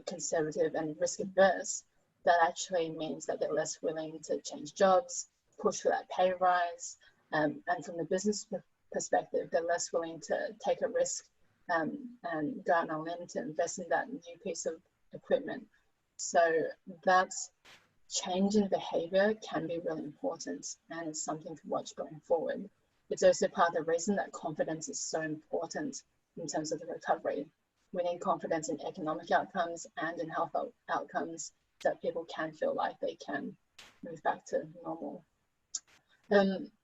conservative and risk adverse, that actually means that they're less willing to change jobs, push for that pay rise, and from the business perspective, they're less willing to take a risk and go out on a limb to invest in that new piece of equipment. So that change in behavior can be really important, and it's something to watch going forward. It's also part of the reason that confidence is so important in terms of the recovery. We need confidence in economic outcomes and in health outcomes, that people can feel like they can move back to normal.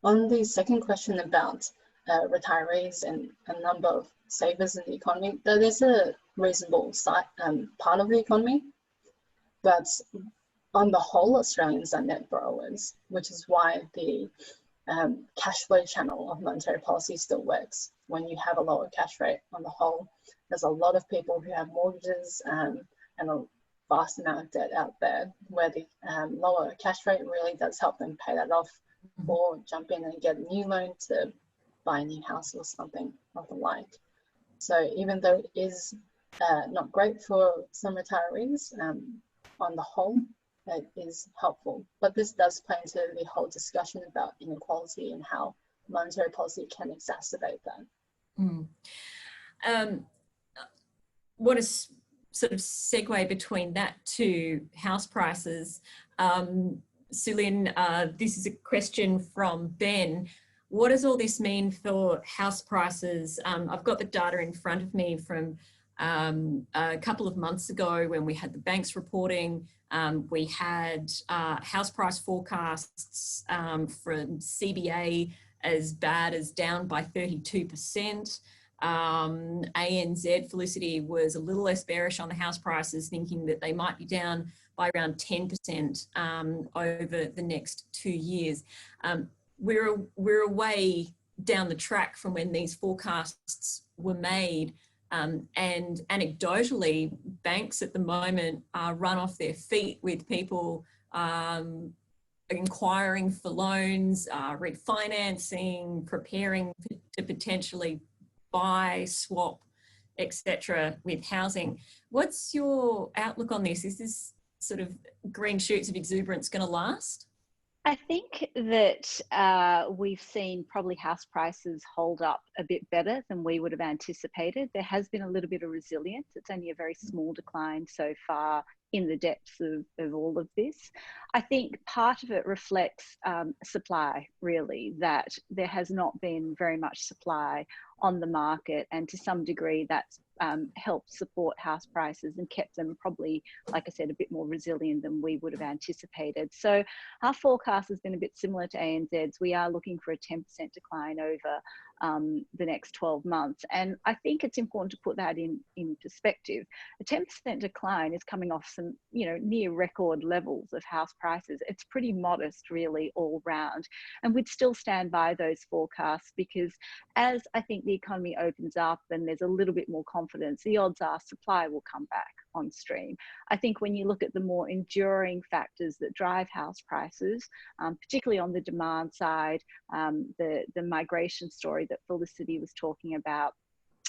On the second question about retirees and a number of savers in the economy, that is a reasonable part of the economy, but on the whole, Australians are net borrowers, which is why the cash flow channel of monetary policy still works. When you have a lower cash rate on the whole, there's a lot of people who have mortgages and a vast amount of debt out there, where the lower cash rate really does help them pay that off, or jump in and get a new loan to buy a new house or something of the like. So even though it is not great for some retirees, on the whole, it is helpful. But this does play into the whole discussion about inequality and how monetary policy can exacerbate that. What is sort of segue between that to house prices? Su-Lin, this is a question from Ben. What does all this mean for house prices? I've got the data in front of me from a couple of months ago when we had the banks reporting. We had house price forecasts from CBA as bad as down by 32%. ANZ, Felicity, was a little less bearish on the house prices, thinking that they might be down by around 10% over the next 2 years. We're a way down the track from when these forecasts were made. And anecdotally, banks at the moment run off their feet with people inquiring for loans, refinancing, preparing to potentially buy, swap, etc. with housing. What's your outlook on this? Is this sort of green shoots of exuberance going to last? I think that we've seen probably house prices hold up a bit better than we would have anticipated. There has been a little bit of resilience. It's only a very small decline so far in the depths of all of this. I think part of it reflects supply, really, that there has not been very much supply on the market, and to some degree that's helped support house prices and kept them probably, like I said, a bit more resilient than we would have anticipated. So our forecast has been a bit similar to ANZ's. We are looking for a 10% decline over the next 12 months. And I think it's important to put that in perspective. A 10% decline is coming off some, near record levels of house prices. It's pretty modest, really, all round. And we'd still stand by those forecasts, because as I think the economy opens up and there's a little bit more confidence, the odds are supply will come back on stream. I think when you look at the more enduring factors that drive house prices, particularly on the demand side, the migration story that Felicity was talking about,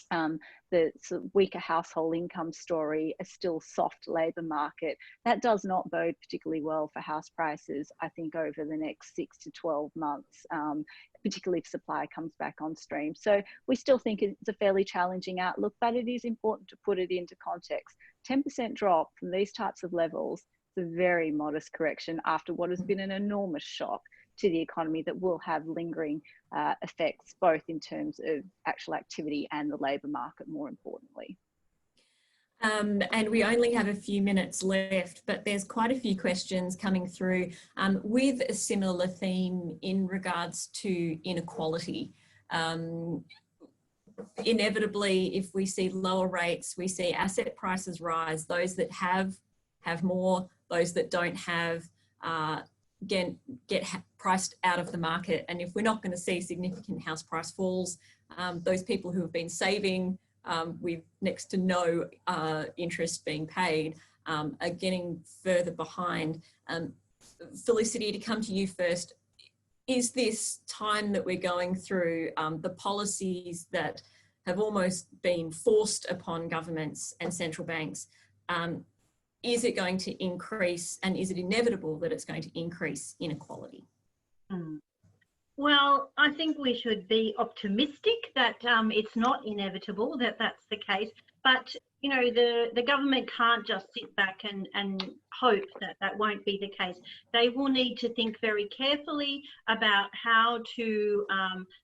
the sort of weaker household income story, a still soft labour market, that does not bode particularly well for house prices, I think, over the next 6 to 12 months, particularly if supply comes back on stream. So we still think it's a fairly challenging outlook, but it is important to put it into context. 10% drop from these types of levels is a very modest correction after what has been an enormous shock to the economy that will have lingering effects, both in terms of actual activity and the labour market, more importantly. And we only have a few minutes left, but there's quite a few questions coming through with a similar theme in regards to inequality. Inevitably, if we see lower rates, we see asset prices rise. Those that have more, those that don't have get priced out of the market. And if we're not going to see significant house price falls, those people who have been saving with next to no interest being paid are getting further behind. Felicity, to come to you first, is this time that we're going through, the policies that have almost been forced upon governments and central banks, is it going to increase, and is it inevitable that it's going to increase inequality? Well, I think we should be optimistic that it's not inevitable that that's the case. But, you know, the government can't just sit back and hope that that won't be the case. They will need to think very carefully about how to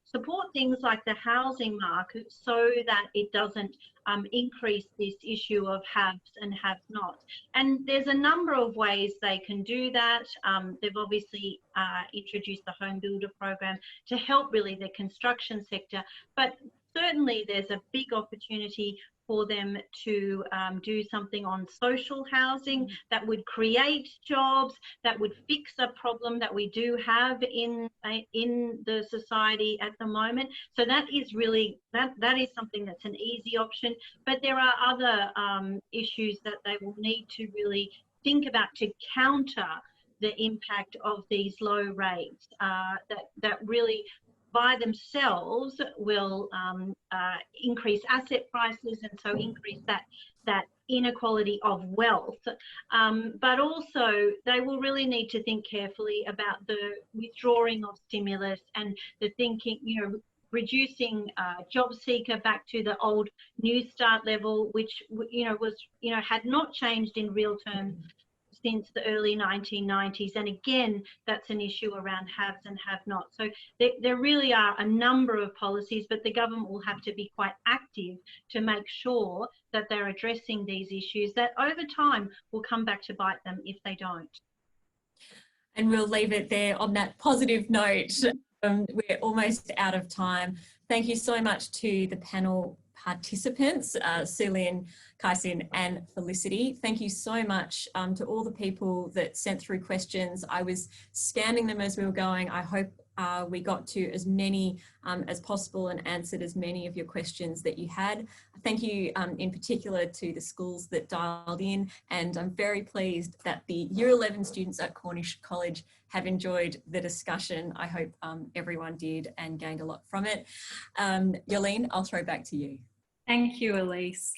support things like the housing market so that it doesn't increase this issue of haves and have-nots. And there's a number of ways they can do that. They've obviously introduced the Home Builder program to help really the construction sector, but certainly there's a big opportunity for them to do something on social housing that would create jobs, that would fix a problem that we do have in the society at the moment. So that is really, that is something that's an easy option. But there are other issues that they will need to really think about to counter the impact of these low rates that really by themselves will increase asset prices and so increase that inequality of wealth. But also they will really need to think carefully about the withdrawing of stimulus and the thinking, you know, reducing job seeker back to the old New Start level, which, you know, was, you know, had not changed in real terms since the early 1990s. And again, that's an issue around haves and have-nots. So there really are a number of policies, but the government will have to be quite active to make sure that they're addressing these issues that over time will come back to bite them if they don't. And we'll leave it there on that positive note. We're almost out of time. Thank you so much to the panel participants, Su-Lin, Kaixin and Felicity. Thank you so much to all the people that sent through questions. I was scanning them as we were going. I hope we got to as many as possible and answered as many of your questions that you had. Thank you in particular to the schools that dialed in, and I'm very pleased that the Year 11 students at Cornish College have enjoyed the discussion. I hope everyone did and gained a lot from it. Yolene, I'll throw back to you. Thank you, Elysse.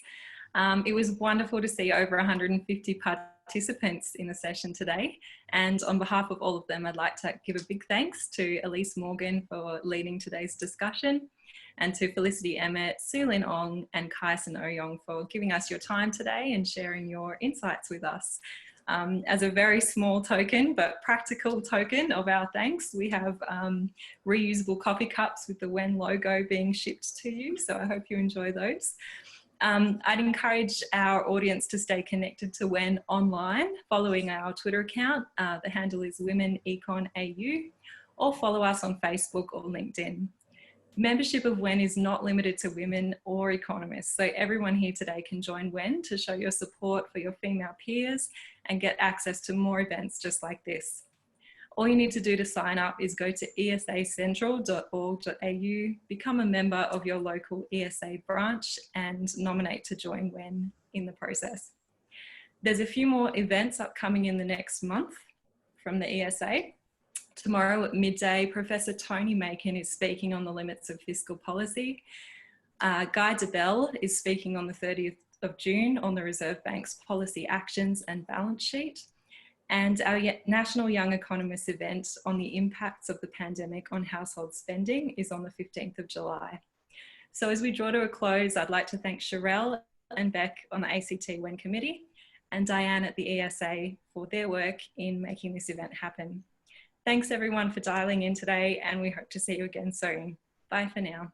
It was wonderful to see over 150 participants in the session today. And on behalf of all of them, I'd like to give a big thanks to Elysse Morgan for leading today's discussion, and to Felicity Emmett, Su-Lin Ong and Kaixin Owyong for giving us your time today and sharing your insights with us. As a very small token, but practical token of our thanks, we have reusable coffee cups with the WEN logo being shipped to you, so I hope you enjoy those. I'd encourage our audience to stay connected to WEN online, following our Twitter account. The handle is WomenEconAU, or follow us on Facebook or LinkedIn. Membership of WEN is not limited to women or economists, so everyone here today can join WEN to show your support for your female peers and get access to more events just like this. All you need to do to sign up is go to esacentral.org.au, become a member of your local ESA branch and nominate to join WEN in the process. There's a few more events upcoming in the next month from the ESA. Tomorrow at midday, Professor Tony Makin is speaking on the limits of fiscal policy. Guy DeBell is speaking on the 30th of June on the Reserve Bank's policy actions and balance sheet. And our National Young Economists event on the impacts of the pandemic on household spending is on the 15th of July. So as we draw to a close, I'd like to thank Sherelle and Beck on the ACT WEN committee and Diane at the ESA for their work in making this event happen. Thanks everyone for dialing in today, and we hope to see you again soon. Bye for now.